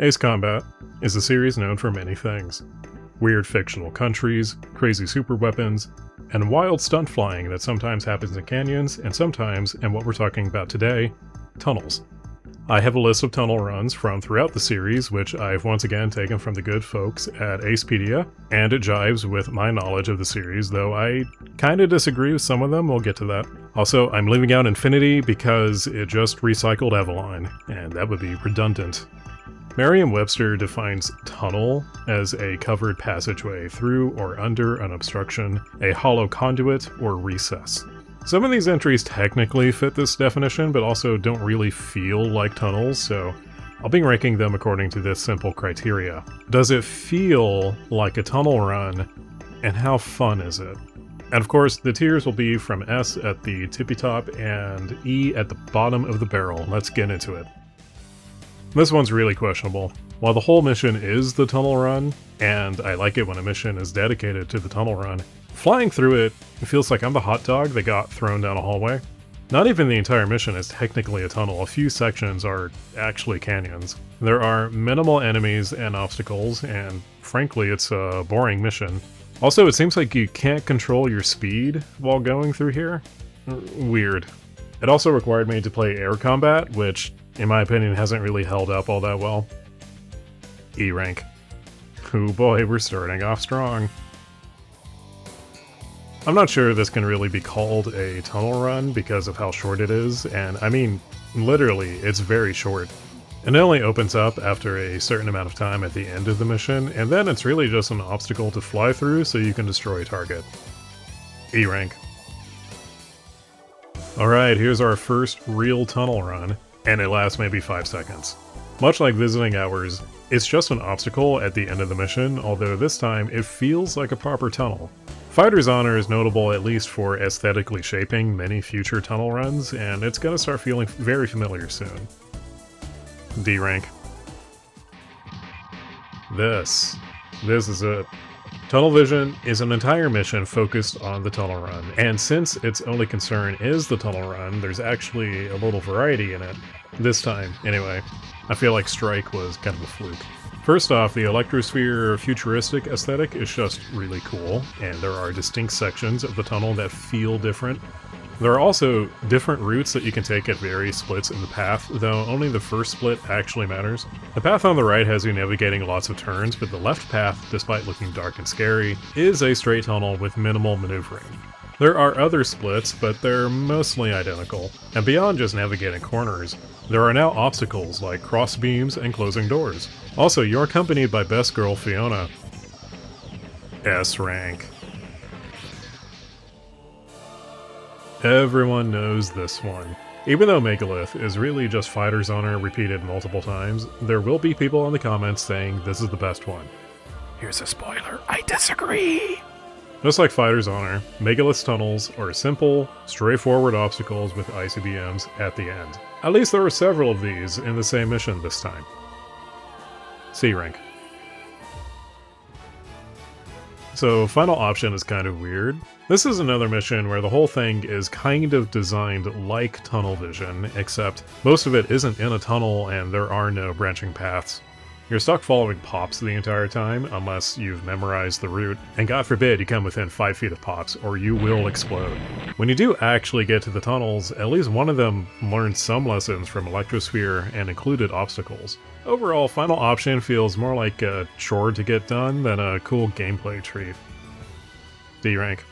Ace Combat is a series known for many things. Weird fictional countries, crazy super weapons, and wild stunt flying that sometimes happens in canyons and sometimes, and what we're talking about today, tunnels. I have a list of tunnel runs from throughout the series, which I've once again taken from the good folks at Acepedia, and it jives with my knowledge of the series, though I kinda disagree with some of them. We'll get to that. Also, I'm leaving out Infinity because it just recycled Avalon, and that would be redundant. Merriam-Webster defines tunnel as a covered passageway through or under an obstruction, a hollow conduit, or recess. Some of these entries technically fit this definition, but also don't really feel like tunnels, so I'll be ranking them according to this simple criteria. Does it feel like a tunnel run, and how fun is it? And of course, the tiers will be from S at the tippy top and E at the bottom of the barrel. Let's get into it. This one's really questionable. While the whole mission is the tunnel run, and I like it when a mission is dedicated to the tunnel run, flying through it feels like I'm the hot dog that got thrown down a hallway. Not even the entire mission is technically a tunnel, a few sections are actually canyons. There are minimal enemies and obstacles, and frankly it's a boring mission. Also, it seems like you can't control your speed while going through here. Weird. It also required me to play air combat, which in my opinion hasn't really held up all that well. E rank. Oh boy, we're starting off strong. I'm not sure this can really be called a tunnel run because of how short it is, and I mean, literally, it's very short. It only opens up after a certain amount of time at the end of the mission, and then it's really just an obstacle to fly through so you can destroy a target. E rank. Alright, here's our first real tunnel run, and it lasts maybe 5 seconds. Much like Visiting Hours, it's just an obstacle at the end of the mission, although this time it feels like a proper tunnel. Fighter's Honor is notable at least for aesthetically shaping many future tunnel runs, and it's gonna start feeling very familiar soon. D rank. This is it. Tunnel Vision is an entire mission focused on the tunnel run, and since its only concern is the tunnel run, there's actually a little variety in it. This time, anyway. I feel like Strike was kind of a fluke. First off, the Electrosphere futuristic aesthetic is just really cool, and there are distinct sections of the tunnel that feel different. There are also different routes that you can take at various splits in the path, though only the first split actually matters. The path on the right has you navigating lots of turns, but the left path, despite looking dark and scary, is a straight tunnel with minimal maneuvering. There are other splits, but they're mostly identical. And beyond just navigating corners, there are now obstacles like cross beams and closing doors. Also, you're accompanied by Best Girl Fiona. S rank. Everyone knows this one. Even though Megalith is really just Fighter's Honor repeated multiple times, there will be people in the comments saying this is the best one. Here's a spoiler, I disagree! Just like Fighter's Honor, Megalith's tunnels are simple, straightforward obstacles with ICBMs at the end. At least there were several of these in the same mission this time. C rank. So, Final Option is kind of weird. This is another mission where the whole thing is kind of designed like Tunnel Vision, except most of it isn't in a tunnel and there are no branching paths. You're stuck following Pops the entire time, unless you've memorized the route, and God forbid you come within 5 feet of Pops, or you will explode. When you do actually get to the tunnels, at least one of them learned some lessons from Electrosphere and included obstacles. Overall, Final Option feels more like a chore to get done than a cool gameplay treat. D rank.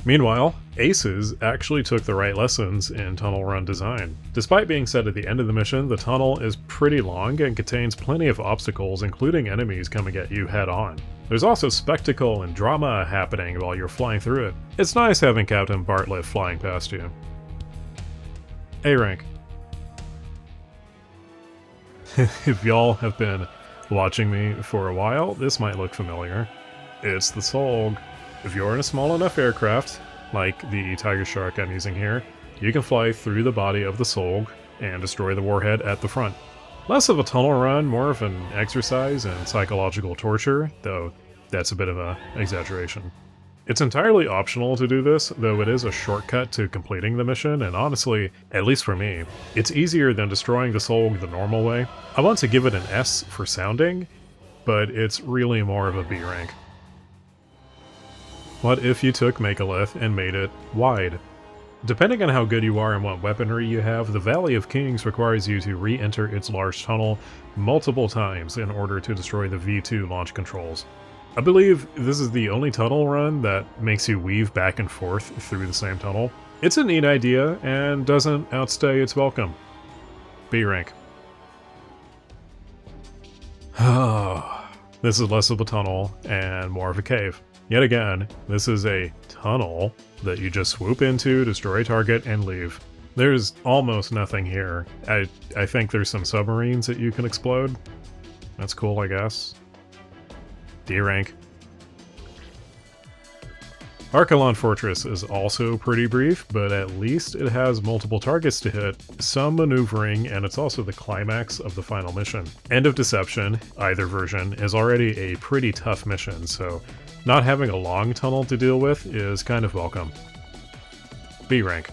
Meanwhile, Aces actually took the right lessons in tunnel run design. Despite being set at the end of the mission, the tunnel is pretty long and contains plenty of obstacles, including enemies coming at you head on. There's also spectacle and drama happening while you're flying through it. It's nice having Captain Bartlett flying past you. A rank. If y'all have been watching me for a while, this might look familiar. It's the Solg. If you're in a small enough aircraft, like the Tiger Shark I'm using here, you can fly through the body of the Solg and destroy the warhead at the front. Less of a tunnel run, more of an exercise in psychological torture, though that's a bit of an exaggeration. It's entirely optional to do this, though it is a shortcut to completing the mission, and honestly, at least for me, it's easier than destroying the soul the normal way. I want to give it an S for sounding, but it's really more of a B rank. What if you took Megalith and made it wide? Depending on how good you are and what weaponry you have, the Valley of Kings requires you to re-enter its large tunnel multiple times in order to destroy the V2 launch controls. I believe this is the only tunnel run that makes you weave back and forth through the same tunnel. It's a neat idea and doesn't outstay its welcome. B rank. This is less of a tunnel and more of a cave. Yet again, this is a tunnel that you just swoop into, destroy a target, and leave. There's almost nothing here. I think there's some submarines that you can explode. That's cool, I guess. D rank. Ragno Fortress is also pretty brief, but at least it has multiple targets to hit, some maneuvering, and it's also the climax of the final mission. End of Deception, either version, is already a pretty tough mission, so not having a long tunnel to deal with is kind of welcome. B rank.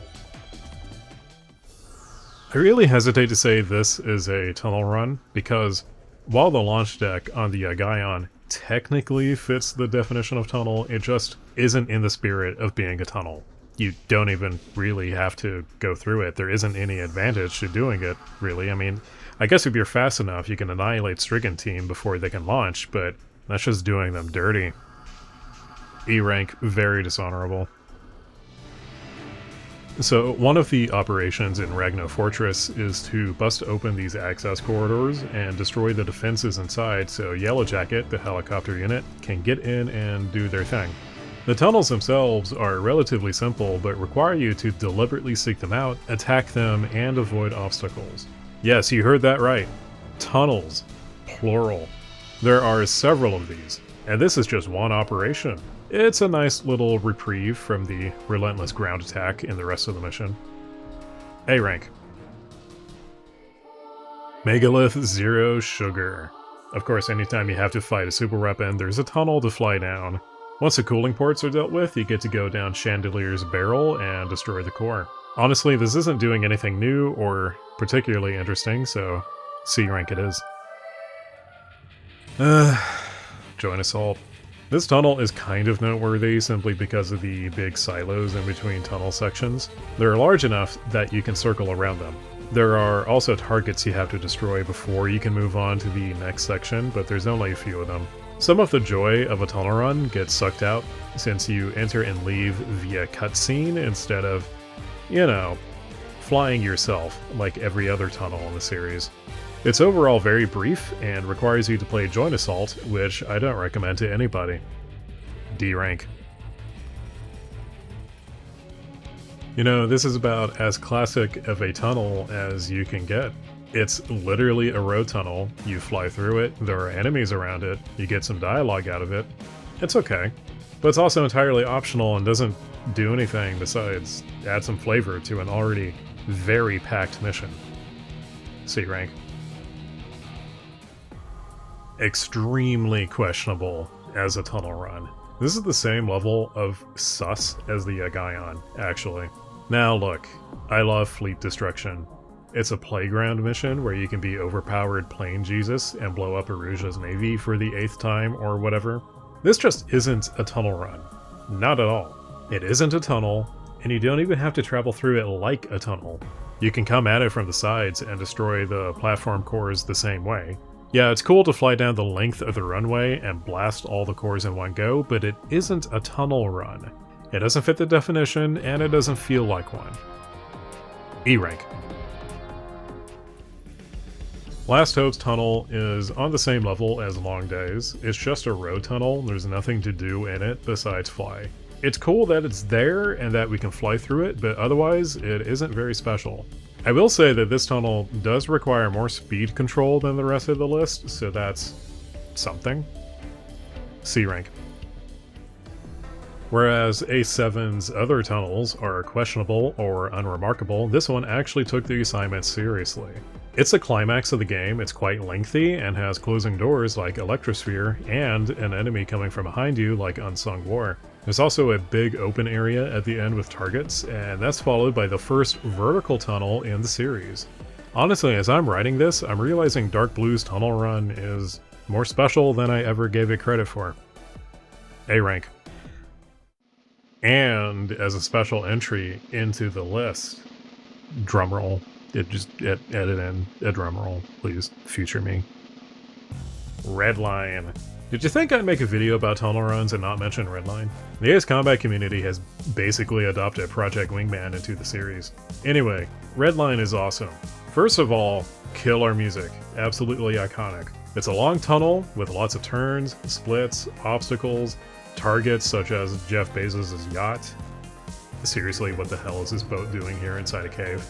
I really hesitate to say this is a tunnel run, because while the launch deck on the Gaion technically fits the definition of tunnel, it just isn't in the spirit of being a tunnel. You don't even really have to go through it. There isn't any advantage to doing it, really. I mean, I guess if you're fast enough, you can annihilate Stricken Team before they can launch, but that's just doing them dirty. E rank, very dishonorable. So one of the operations in Ragno Fortress is to bust open these access corridors and destroy the defenses inside so Yellow Jacket, the helicopter unit, can get in and do their thing. The tunnels themselves are relatively simple, but require you to deliberately seek them out, attack them, and avoid obstacles. Yes, you heard that right. Tunnels. Plural. There are several of these, and this is just one operation. It's a nice little reprieve from the relentless ground attack in the rest of the mission. A rank. Megalith Zero Sugar. Of course, anytime you have to fight a super weapon, there's a tunnel to fly down. Once the cooling ports are dealt with, you get to go down Chandelier's barrel and destroy the core. Honestly, this isn't doing anything new or particularly interesting, so C rank it is. Join Assault. This tunnel is kind of noteworthy simply because of the big silos in between tunnel sections. They're large enough that you can circle around them. There are also targets you have to destroy before you can move on to the next section, but there's only a few of them. Some of the joy of a tunnel run gets sucked out since you enter and leave via cutscene instead of, you know, flying yourself like every other tunnel in the series. It's overall very brief and requires you to play Joint Assault, which I don't recommend to anybody. D rank. You know, this is about as classic of a tunnel as you can get. It's literally a road tunnel, you fly through it, there are enemies around it, you get some dialogue out of it. It's okay, but it's also entirely optional and doesn't do anything besides add some flavor to an already very packed mission. C rank. Extremely questionable as a tunnel run. This is the same level of sus as the Gaion, actually. Now look, I love fleet destruction. It's a playground mission where you can be overpowered Plane Jesus and blow up Aruja's navy for the 8th time or whatever. This just isn't a tunnel run. Not at all. It isn't a tunnel, and you don't even have to travel through it like a tunnel. You can come at it from the sides and destroy the platform cores the same way. Yeah, it's cool to fly down the length of the runway and blast all the cores in one go, but it isn't a tunnel run. It doesn't fit the definition, and it doesn't feel like one. E rank. Last Hope's tunnel is on the same level as Long Days. It's just a road tunnel, there's nothing to do in it besides fly. It's cool that it's there and that we can fly through it, but otherwise it isn't very special. I will say that this tunnel does require more speed control than the rest of the list, so that's something. C rank. Whereas A7's other tunnels are questionable or unremarkable, this one actually took the assignment seriously. It's the climax of the game, it's quite lengthy, and has closing doors like Electrosphere, and an enemy coming from behind you like Unsung War. There's also a big open area at the end with targets, and that's followed by the first vertical tunnel in the series. Honestly, as I'm writing this, I'm realizing Dark Blue's tunnel run is more special than I ever gave it credit for. A rank. And as a special entry into the list, drumroll. Edit in a drumroll, please. Future me. Redline. Did you think I'd make a video about tunnel runs and not mention Redline? The Ace Combat community has basically adopted Project Wingman into the series. Anyway, Redline is awesome. First of all, killer music. Absolutely iconic. It's a long tunnel with lots of turns, splits, obstacles, targets such as Jeff Bezos' yacht. Seriously, what the hell is this boat doing here inside a cave?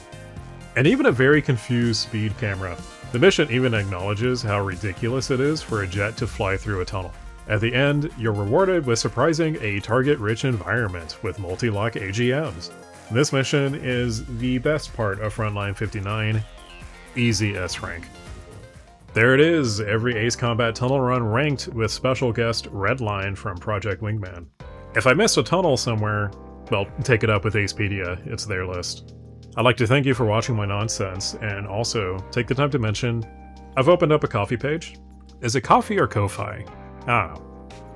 And even a very confused speed camera. The mission even acknowledges how ridiculous it is for a jet to fly through a tunnel. At the end, you're rewarded with surprising a target-rich environment with multi-lock AGMs. This mission is the best part of Frontline 59. Easy S rank. There it is, every Ace Combat tunnel run ranked with special guest Redline from Project Wingman. If I missed a tunnel somewhere, well, take it up with Acepedia, it's their list. I'd like to thank you for watching my nonsense, and also take the time to mention, I've opened up a Ko-fi page. Is it Ko-fi or Ko-fi? Ah.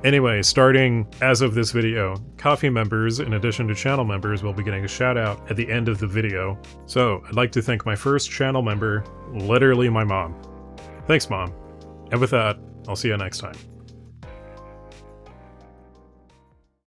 Anyway, starting as of this video, Ko-fi members, in addition to channel members, will be getting a shout out at the end of the video. So, I'd like to thank my first channel member, literally my mom. Thanks, Mom. And with that, I'll see you next time.